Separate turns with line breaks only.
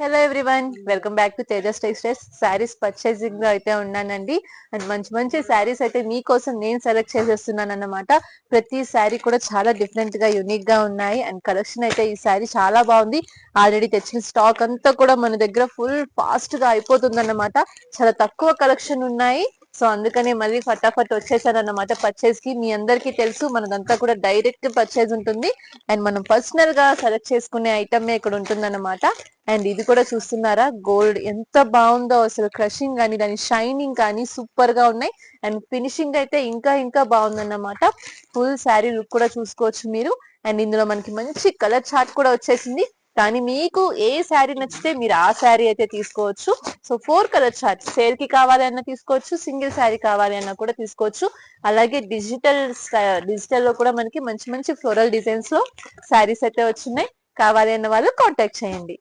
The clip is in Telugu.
Hello everyone, welcome back to Tejas textiles. Saris purchasing లో అయితే ఉన్నానండి. అండ్ మంచి మంచి శారీస్ అయితే మీకోసం నేను సెలెక్ట్ చేసేస్తున్నాను అన్నమాట. ప్రతి శారీ కూడా చాలా డిఫరెంట్ గా యూనిక్ గా ఉన్నాయి. అండ్ కలెక్షన్ అయితే ఈ శారీ చాలా బాగుంది. ఆల్రెడీ తెచ్చిన స్టాక్ అంతా కూడా మన దగ్గర ఫుల్ ఫాస్ట్ గా అయిపోతుంది అన్నమాట. చాలా తక్కువ కలెక్షన్ ఉన్నాయి. సో అందుకనే మళ్ళీ ఫటాఫట్ వచ్చేసాను అన్నమాట పర్చేస్ కి. మీ అందరికీ తెలుసు మనదంతా కూడా డైరెక్ట్ పర్చేస్ ఉంటుంది. అండ్ మనం పర్సనల్ గా సెలెక్ట్ చేసుకునే ఐటమ్ ఇక్కడ ఉంటుంది అన్నమాట. అండ్ ఇది కూడా చూస్తున్నారా, గోల్డ్ ఎంత బాగుందో అసలు. క్రషింగ్ కానీ దాని షైనింగ్ కానీ సూపర్ గా ఉన్నాయి. అండ్ ఫినిషింగ్ అయితే ఇంకా ఇంకా బాగుందన్నమాట. ఫుల్ శారీ లుక్ కూడా చూసుకోవచ్చు మీరు. అండ్ ఇందులో మనకి మంచి కలర్ చార్ట్ కూడా వచ్చేసింది. కానీ మీకు ఏ శారీ నచ్చితే మీరు ఆ శారీ అయితే తీసుకోవచ్చు. సో 4 కలర్ చార్ట్, సేల్ కి కావాలి అన్న తీసుకోవచ్చు, సింగిల్ శారీ కావాలి అన్న కూడా తీసుకోవచ్చు. అలాగే డిజిటల్ లో కూడా మనకి మంచి మంచి ఫ్లోరల్ డిజైన్స్ లో శారీస్ అయితే వచ్చినాయి. కావాలి అన్న వాళ్ళు కాంటాక్ట్ చేయండి.